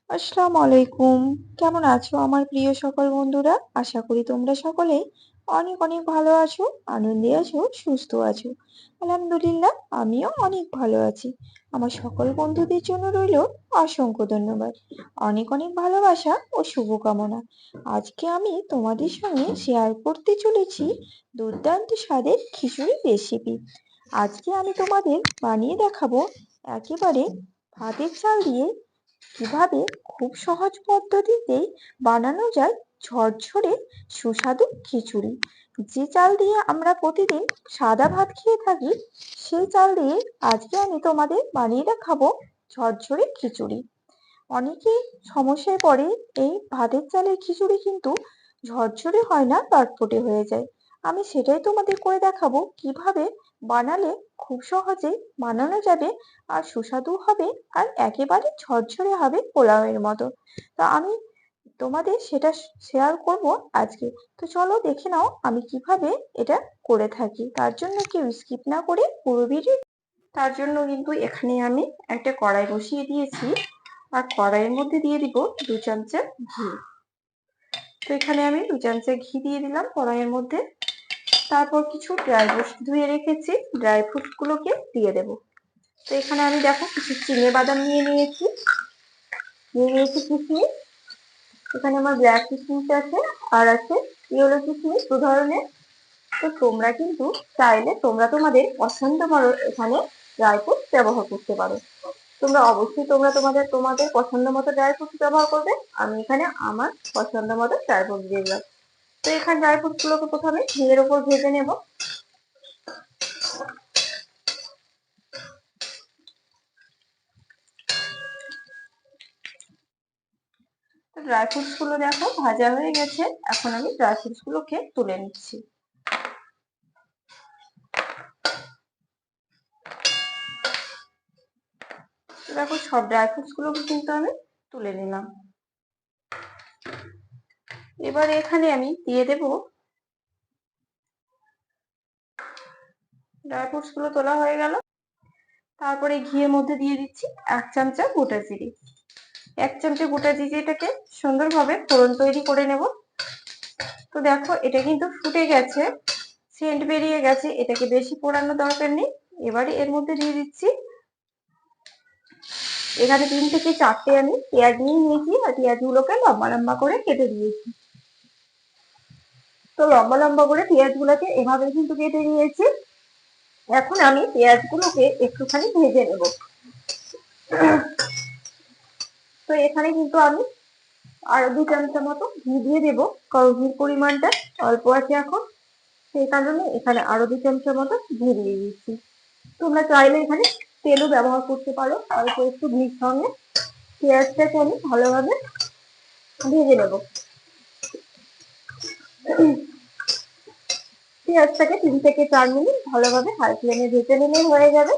আসসালামু আলাইকুম। কেমন আছো আমার প্রিয় সকল বন্ধুরা? আশা করি তোমরা সকলেই অনেক অনেক ভালো আছো, আনন্দে আছো, সুস্থ আছো। আলহামদুলিল্লাহ আমিও অনেক ভালো আছি। আমার সকল বন্ধুদের জন্য রইল অসংখ্য ধন্যবাদ। অনেক অনেক ভালোবাসা ও শুভকামনা। আজকে আমি তোমাদের সঙ্গে শেয়ার করতে চলেছি দুর্দান্ত স্বাদের খিচুড়ি রেসিপি। আজকে আমি তোমাদের বানিয়ে দেখাবো একেবারে ভাতের চাল দিয়ে কিভাবে খুব সহজ পদ্ধতিতেই বানানো যায় ঝরঝরে সুস্বাদু খিচুড়ি। যে চাল দিয়ে আমরা প্রতিদিন সাদা ভাত খেয়ে থাকি, সেই চাল দিয়ে আজকে আমি তোমাদের বানিয়ে দেখাবো ঝরঝরে খিচুড়ি। অনেকেই সমস্যায় পড়ে, এই ভাতের চালের খিচুড়ি কিন্তু ঝরঝরে হয় না, চটপটে হয়ে যায়। আমি সেটাই তোমাদের করে দেখাবো কিভাবে বানালে খুব সহজেই বানানো যাবে, আর সুস্বাদু হবে, আর একেবারে ঝরঝরে হবে পোলাওয়ের মতো। তো আমি তোমাদের সেটা শেয়ার করব আজকে। তো চলো দেখে নাও আমি কিভাবে এটা করে থাকি। তার জন্য কেউ স্কিপ না করে পুরো ভিডিও। তার জন্য কিন্তু এখানে আমি একটা কড়াই বসিয়ে দিয়েছি, আর কড়াইয়ের মধ্যে দিয়ে দিব 2 চামচা ঘি। তো এখানে আমি 2 চামচা ঘি দিয়ে দিলাম কড়াইয়ের মধ্যে। তারপর কিছু ড্রাই ফ্রুটস ধুয়ে রেখেছি, ড্রাই ফ্রুটস গুলোকে দিয়ে দেব। তো এখানে আমি দেখো কিছু চিনে বাদাম নিয়ে নিয়েছি কিশমিশ। এখানে আমার ব্ল্যাক কিশমিশ আছে, আর আছে ইয়েলো কিশমিশ, 2 ধরনের। তো তোমরা কিন্তু চাইলে তোমরা তোমাদের পছন্দ মতো এখানে ড্রাই ফ্রুটস ব্যবহার করতে পারো। তোমরা তোমাদের তোমাদের পছন্দ মতো ড্রাই ফ্রুটস ব্যবহার করবে। আমি এখানে আমার পছন্দ মতো ড্রাই ফ্রুটস দিয়ে দিলাম। তো এখানে ড্রাই ফ্রুটস গুলোকে প্রথমে ঘিয়ের উপর ভেজে নেব। ড্রাই ফ্রুটস গুলো দেখো ভাজা হয়ে গেছে। এখন আমি ড্রাই ফ্রুটস গুলোকে তুলে নিচ্ছি। দেখো সব ড্রাই ফ্রুটস গুলোকে কিন্তু আমি তুলে নিলাম। এবার এখানে আমি দিয়ে দেব, ড্রাই ফ্রুটস গুলো তোলা হয়ে গেল। তারপরে ঘিয়ের মধ্যে দিয়ে দিচ্ছি 1 চামচা গোটা জিরে। 1 চামচা গোটা জিরেটাকে সুন্দরভাবে ফোড়ন তৈরি করে নেব। তো দেখো এটা কিন্তু ফুটে গেছে, সেন্ট বেরিয়ে গেছে, এটাকে বেশি পোড়ানোর দরকার নেই। এবারে এর মধ্যে দিয়ে দিচ্ছি, এখানে 3 থেকে 4টে আমি পেঁয়াজ নিয়ে নিয়েছি, আর পেঁয়াজগুলোকে লম্বা লম্বা করে কেটে দিয়েছি। তো লম্বা লম্বা করে পেঁয়াজগুলোকে এভাবে কিন্তু কেটে নিয়েছি। এখন আমি পেঁয়াজগুলোকে একটুখানি ভেজে নেব। তো এখানে কিন্তু আমি আরো 2 চামচা মতো ঘি দিয়ে দেবো, কারণ ঘির পরিমাণটা অল্প আছে এখন, সেই কারণে এখানে আরো 2 চামচা মতো ঘি দিয়ে দিচ্ছি। তোমরা চাইলে এখানে তেলও ব্যবহার করতে পারো। অল্প একটু ঘির সঙ্গে পেঁয়াজটাকে আমি ভালোভাবে ভেজে নেব। পেঁয়াজটাকে 3 থেকে 4 মিনিট ভালোভাবে হাই ফ্লেমে ভেজে নিলেই হয়ে যাবে।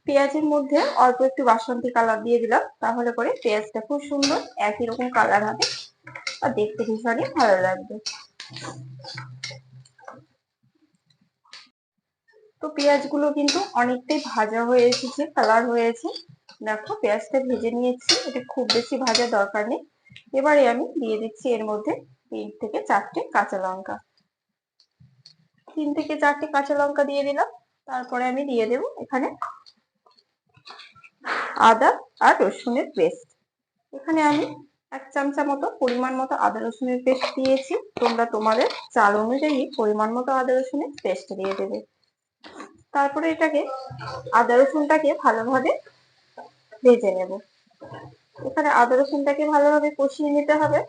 পেঁয়াজের মধ্যে অল্প একটু বাসন্তী কালার দিয়ে দিলাম, তাহলে করে পেঁয়াজটা খুব সুন্দর একই রকম কালার হবে, আর দেখতে ভীষণই ভালো লাগবে। তো পেঁয়াজগুলো কিন্তু অনেকটাই ভাজা হয়ে এসেছে, কালার হয়েছে। দেখো পেঁয়াজটা ভেজে নিয়েছি, এটা খুব বেশি ভাজার দরকার নেই। এবারে আমি দিয়ে দিচ্ছি এর মধ্যে 3 থেকে 4টে কাঁচা লঙ্কা। 3 থেকে 4টে কাঁচা লঙ্কা দিয়ে দিলাম। তারপরে আমি দিয়ে দেব এখানে আদা আর রসুনের পেস্ট। এখানে আমি 1 চামচা মতো পরিমাণ মতো আদা রসুনের পেস্ট দিয়েছি। তোমরা তোমাদের চাল অনুযায়ী পরিমাণ মতো আদা রসুনের পেস্ট দিয়ে দেবে। তারপরে এটাকে আদা রসুনটাকে ভালোভাবে ভেজে নেব। এখানে আদা রসুনটাকে ভালোভাবে কষিয়ে নিতে হবে,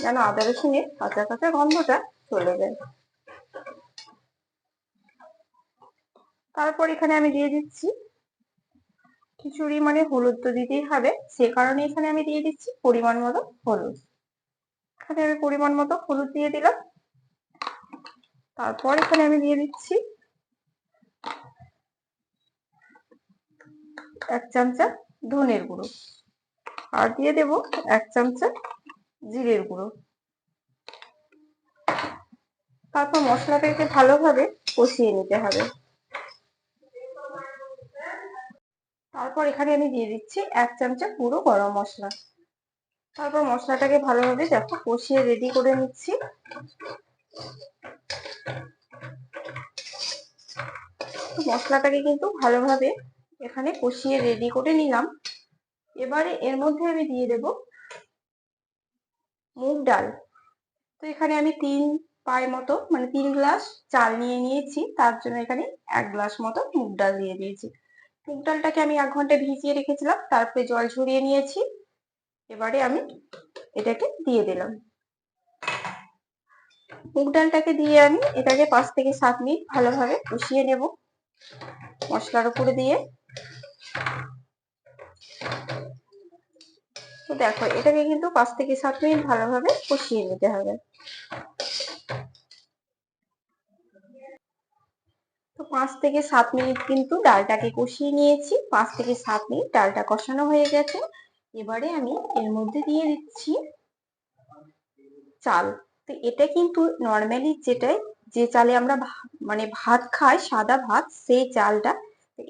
যেন আদা রসুনের কাঁচা কাঁচা গন্ধটা চলে যায়। তারপর এখানে আমি দিয়ে দিচ্ছি, খিচুড়ি মানে হলুদ তো দিতেই হবে, সে কারণে এখানে আমি দিয়ে দিচ্ছি পরিমাণ মতো হলুদ। এখানে আমি পরিমাণ মতো হলুদ দিয়ে দিলাম। তারপর এখানে আমি দিয়ে দিচ্ছি 1 চামচা ধনের গুঁড়ো, আর দিয়ে দেব 1 চামচা জিরের গুঁড়ো। তারপর মশলাটাকে ভালোভাবে কষিয়ে নিতে হবে। তারপর এখানে আমি দিয়ে দিচ্ছি 1 চামচা পুরো গরম মশলা। তারপর মশলাটাকে ভালোভাবে দেখো কষিয়ে রেডি করে নিচ্ছি। মশলাটাকে কিন্তু ভালোভাবে এখানে কষিয়ে রেডি করে নিলাম। এবারে এর মধ্যে আমি দিয়ে দেব মুগ ডাল। তো এখানে আমি 3 পাই মতো মানে 3 গ্লাস চাল নিয়ে নিয়েছি, তার জন্য এখানে 1 গ্লাস মতো মুগ ডাল দিয়ে দিয়েছি। মুগ ডালটাকে আমি 1 ঘন্টা ভিজিয়ে রেখেছিলাম, তারপরে জল ঝরিয়ে নিয়েছি। এবারে আমি এটাকে দিয়ে দিলাম। মুগ ডালটাকে দিয়ে আমি এটাকে 5 থেকে 7 মিনিট ভালোভাবে কষিয়ে নেব মশলার উপরে দিয়ে। তো দেখো এটাকে কিন্তু 5 থেকে 7 মিনিট ভালোভাবে কষিয়ে নিতে হবে। তো 5 থেকে 7 মিনিট কিন্তু ডালটাকে কষিয়ে নিয়েছি। 5 থেকে 7 মিনিট ডালটা কষানো হয়ে গেছে। এবারে আমি এর মধ্যে দিয়ে দিচ্ছি চাল। তো এটা কিন্তু নর্মালি যে চালে আমরা মানে ভাত খাই, সাদা ভাত, সেই চালটা।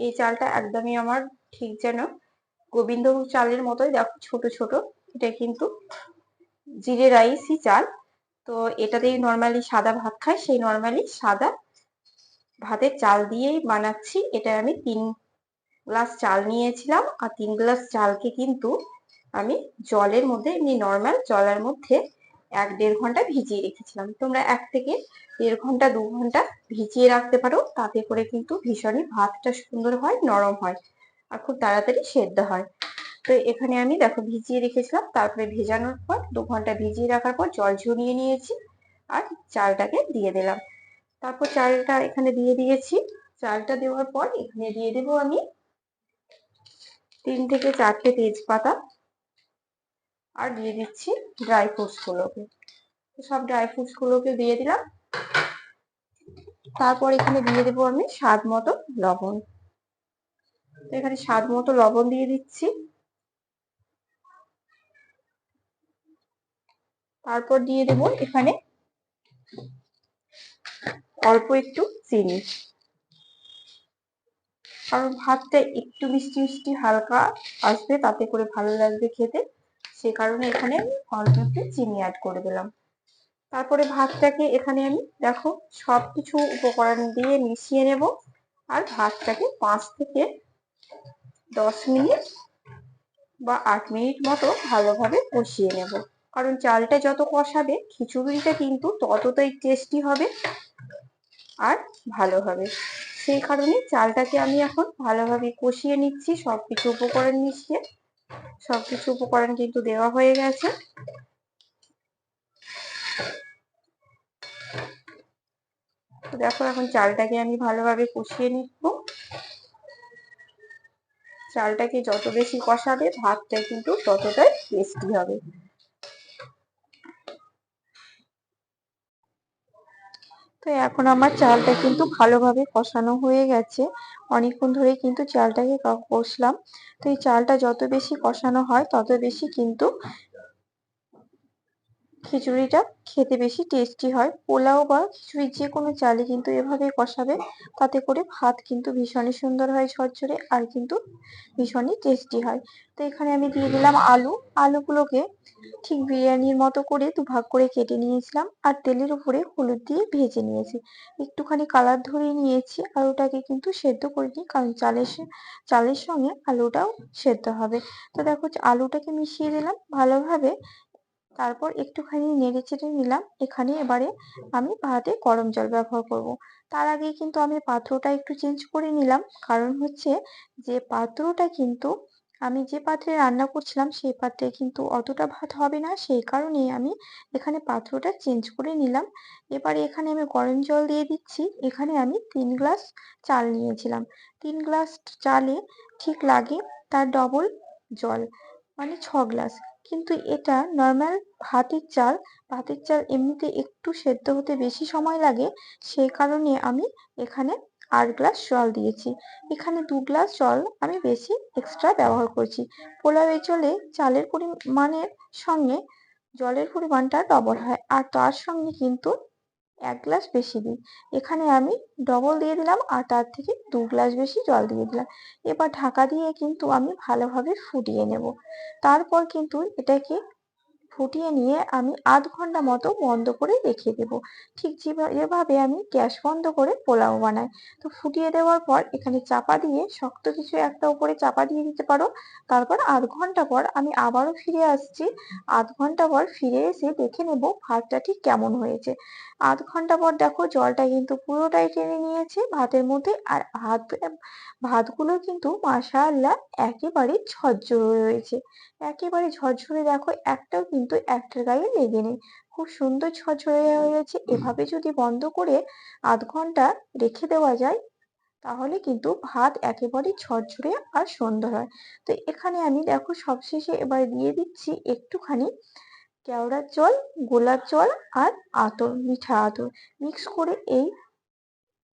এই চালটা একদমই আমার ঠিক যেন গোবিন্দ চালের মতোই, দেখো ছোট ছোট। এটা কিন্তু জিরে রাইসই চাল। তো এটাতেই নর্মালি সাদা ভাত খাই, সেই নর্মালি সাদা ভাতের চাল দিয়েই বানাচ্ছি। এটা আমি 3 গ্লাস চাল নিয়েছিলাম, আর 3 গ্লাস চালকে কিন্তু আমি জলের মধ্যে, এমনি নর্মাল জলের মধ্যে 1-1.5 ঘন্টা ভিজিয়ে রেখেছিলাম। তোমরা 1 থেকে 1.5 ঘন্টা 2 ঘন্টা ভিজিয়ে রাখতে পারো, তাতে করে কিন্তু ভীষণই ভাতটা সুন্দর হয়, নরম হয়, আর খুব তাড়াতাড়ি সেদ্ধ হয়। তো এখানে আমি দেখো ভিজিয়ে রেখেছিলাম, তারপরে ভেজানোর পর 2 ঘন্টা ভিজিয়ে রাখার পর জল ঝরিয়ে নিয়েছি আর চালটাকে দিয়ে দিলাম। তারপর চালটা এখানে দিয়ে দিয়েছি। চালটা দেওয়ার পর এখানে দিয়ে দেবো আমি 3 থেকে 4টে তেজপাতা, আর দিয়ে দিচ্ছি ড্রাই ফ্রুটস গুলোকে। সব ড্রাই ফ্রুটস গুলোকে দিয়ে দিলাম। তারপর এখানে দিয়ে দেবো আমি স্বাদ মতো লবণ। তো এখানে স্বাদ মতো লবণ দিয়ে দিচ্ছি। তারপর দিয়ে দেবো এখানে অল্প একটু চিনি, কারণ ভাতটা একটু মিষ্টি মিষ্টি হালকা আসবে, তাতে করে ভালো লাগবে খেতে। সে কারণে এখানে আমি অল্প একটু চিনি অ্যাড করে দিলাম। তারপরে ভাতটাকে এখানে আমি দেখো সবকিছু উপকরণ দিয়ে মিশিয়ে নেব, আর ভাতটাকে 5 থেকে 10 মিনিট বা 8 মিনিট মতো ভালোভাবে কষিয়ে নেব। কারণ চালটা যত কষাবে খিচুড়িটা কিন্তু ততটাই টেস্টি হবে আর ভালো হবে। সেই কারণে চালটাকে আমি এখন ভালোভাবে কষিয়ে নিচ্ছি সবকিছু উপকরণ মিশিয়ে। সবকিছু উপকরণ কিন্তু দেওয়া হয়ে গেছে। তো দেখো এখন চালটাকে আমি ভালোভাবে কষিয়ে নিচ্ছি। চালটাকে যত বেশি কষাবে ভাতটা কিন্তু ততটাই টেস্টি হবে। তো এখন আমার চালটা কিন্তু ভালোভাবে কষানো হয়ে গেছে। অনেকক্ষণ ধরে কিন্তু চালটাকে কষলাম। তো এই চালটা যত বেশি কষানো হয় তত বেশি কিন্তু খিচুড়িটা খেতে বেশি টেস্টি হয়। পোলাও বা খিচুড়ি যে কোনো চালই কিন্তু এভাবে কষাবে, তাতে করে ভাত কিন্তু ভীষণই সুন্দর হয় ঝরঝরে, আর কিন্তু ভীষণই টেস্টি হয়। তো এখানে আমি দিয়ে দিলাম আলু। আলুগুলোকে ঠিক বিরিয়ানির মতো করে দুভাগ করে কেটে নিয়েছিলাম, আর তেলের উপরে হলুদ দিয়ে ভেজে নিয়েছি। একটুখানি কালার ধরিয়ে নিয়েছি। আলুটাকে কিন্তু সেদ্ধ করিনি, কারণ চালের সঙ্গে আলুটাও সেদ্ধ হবে। তো দেখো আলুটাকে মিশিয়ে দিলাম ভালোভাবে। তারপর একটুখানি নেড়ে চেড়ে নিলাম। এখানে এবারে আমি ভাতে গরম জল ব্যবহার করব। তার আগে কিন্তু আমি পাত্রটা একটু চেঞ্জ করে নিলাম, কারণ হচ্ছে যে পাত্রটা কিন্তু আমি যে পাত্রে রান্না করছিলাম সেই পাত্রে কিন্তু অতটা ভাত হবে না, সেই কারণেই আমি এখানে পাত্রটা চেঞ্জ করে নিলাম। এবারে এখানে আমি গরম জল দিয়ে দিচ্ছি। এখানে আমি 3 গ্লাস চাল নিয়েছিলাম। 3 গ্লাস চালে ঠিক লাগে তার ডবল জল, মানে 6 গ্লাস। কিন্তু এটা নর্মাল ভাতের চাল। ভাতের চাল এমনিতে একটু সেদ্ধ হতে বেশি সময় লাগে, সেই কারণে আমি এখানে 8 গ্লাস জল দিয়েছি। এখানে 2 গ্লাস জল আমি বেশি এক্সট্রা ব্যবহার করছি। পোলাওয়ের জলে চালের পরিমাণের সঙ্গে জলের পরিমাণটা ডবল হয়, আর তার সঙ্গে কিন্তু 1 গ্লাস বেশি দিই। এখানে আমি ডবল দিয়ে দিলাম আর তার থেকে 2 গ্লাস বেশি জল দিয়ে দিলাম। এবার ঢাকা দিয়ে কিন্তু আমি ভালোভাবে ফুটিয়ে নেব। তারপর কিন্তু এটাকে ফুটিয়ে নিয়ে আমি আধ ঘন্টা মতো বন্ধ করে রেখে দেবো। ঠিক যেভাবে আমি গ্যাস বন্ধ করে পোলাও বানাই। তো ফুটিয়ে দেওয়ার পর এখানে চাপা দিয়ে শক্ত কিছু একটা উপরে চাপা দিয়ে দিতে পারো। তারপর আধ ঘন্টা পর আমি আবারও ফিরে আসছি। আধ ঘন্টা পর ফিরে এসে দেখে নেব ভাতটা ঠিক কেমন হয়েছে। আধ ঘন্টা পর দেখো জলটা কিন্তু পুরোটাই টেনে নিয়েছে ভাতের মধ্যে, আর ভাতগুলো কিন্তু মাশাআল্লাহ একেবারে ঝরঝরে রয়েছে। একেবারে ঝরঝরে, দেখো একটাও কিন্তু একটার গায়ে লেগে নেই। খুব সুন্দর ঝরঝরে হয়েছে। এভাবে যদি বন্ধ করে আধ ঘন্টা রেখে দেওয়া যায় তাহলে কিন্তু ভাত একেবারে ঝরঝরে আর সুন্দর হয়। তো এখানে আমি দেখো সবশেষে এবার দিয়ে দিচ্ছি একটুখানি কেওড়ার জল, গোলাপ জল আর আতর, মিঠা আতর মিক্স করে এই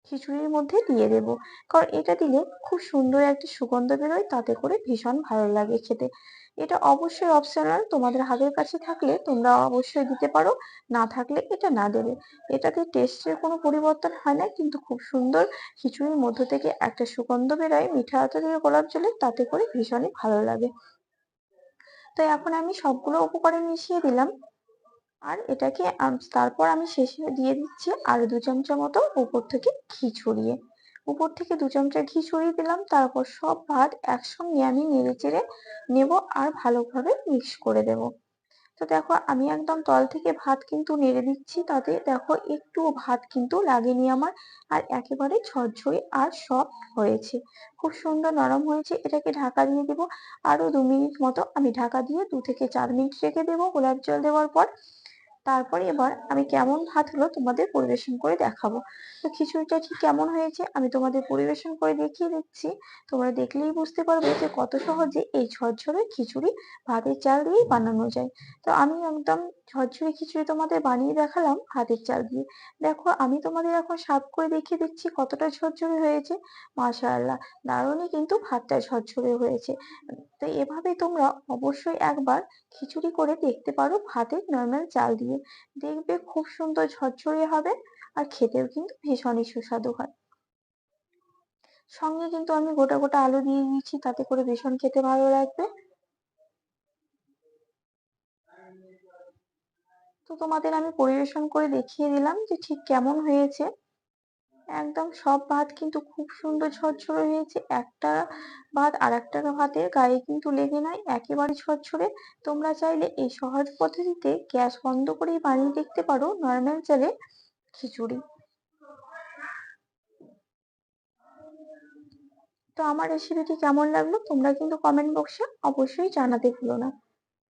খিচুড়ির মধ্যে দিয়ে দেব। কারণ এটা দিলে খুব সুন্দর একটা সুগন্ধ বেরোয়, তাতে করে ভীষণ ভালো লাগে খেতে। এটা অবশ্যই অপশনাল, তোমাদের হাতের কাছে থাকলে তোমরা অবশ্যই দিতে পারো, না থাকলে এটা না দেবে। এটাতে টেস্টের কোনো পরিবর্তন হয় না, কিন্তু খুব সুন্দর খিচুড়ির মধ্য থেকে একটা সুগন্ধ বেরোয় মিঠা আতরের গোলাপ জলের, তাতে করে ভীষণই ভালো লাগে। তো এখন আমি সবগুলো উপকরণ মিশিয়ে দিলাম। আর এটাকে তারপর আমি শেষে দিয়ে দিচ্ছি আরো 2 চামচা মতো উপর থেকে ঘি ছড়িয়ে। উপর থেকে 2 চামচা ঘি ছড়িয়ে দিলাম। তারপর সব ভাত একসঙ্গে আমি নেড়ে চেড়ে নেব আর ভালোভাবে মিক্স করে দেব। তো দেখো আমি একদম তল থেকে ভাত কিন্তু নেড়ে দিচ্ছি, তাতে দেখো একটুও ভাত কিন্তু লাগেনি আমার, আর একেবারে ঝরঝরে আর সফট হয়েছে, খুব সুন্দর নরম হয়েছে। এটাকে ঢাকা দিয়ে দেবো আরো 2 মিনিট মতো। আমি ঢাকা দিয়ে 2 থেকে 4 মিনিট রেখে দেবো গোলাপ জল দেওয়ার পর। তারপরে এবার আমি কেমন ভাত হলো তোমাদের পরিবেশন করে দেখাবো। তো খিচুড়িটা ঠিক কেমন হয়েছে আমি তোমাদের পরিবেশন করে দেখিয়ে দিচ্ছি। তোমরা দেখলেই বুঝতে পারবে যে কত সহজে এই ঝরঝরে খিচুড়ি ভাতের চাল দিয়েই বানানো যায়। তো আমি একদম ঝরঝরে খিচুড়ি তোমাদের বানিয়ে দেখালাম ভাতের চাল দিয়ে। দেখো আমি তোমাদের এখন সার্ভ করে দেখিয়ে দিচ্ছি কতটা ঝরঝরে হয়েছে। মাশাআল্লাহ, দারুণই কিন্তু ভাতটা ঝরঝরে হয়েছে। তো এভাবে তোমরা অবশ্যই একবার খিচুড়ি করে দেখতে পারো ভাতের নরমাল চাল দিয়ে। দেখবে খুব সুন্দর ঝরঝরে হবে, আর খেতেও কিন্তু ভীষণই সুস্বাদু হয়। সঙ্গে কিন্তু আমি গোটা গোটা আলু দিয়ে দিয়েছি, তাতে করে ভীষণ খেতে ভালো লাগবে। তো তোমাদের আমি পরিবেশন করে দেখিয়ে দিলাম যে ঠিক কেমন হয়েছে। একদম সব ভাত কিন্তু খুব সুন্দর ঝরঝরে হয়েছে। একটা ভাত আর একটা ভাতের গায়ে কিন্তু লেগে নাই, একেবারে ঝরঝরে। তোমরা চাইলে এই সহজ পদ্ধতিতে গ্যাস বন্ধ করেই বানিয়ে দেখতে পারো নরমাল চালে খিচুড়ি। তো আমার রেসিপিটি কেমন লাগলো তোমরা কিন্তু কমেন্ট বক্সে অবশ্যই জানাতে ভুলো না।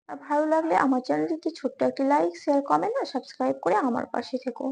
আর ভালো লাগলে আমার চ্যানেলটিতে ছোট্ট একটি লাইক, শেয়ার, কমেন্ট আর সাবস্ক্রাইব করে আমার পাশে থেকো।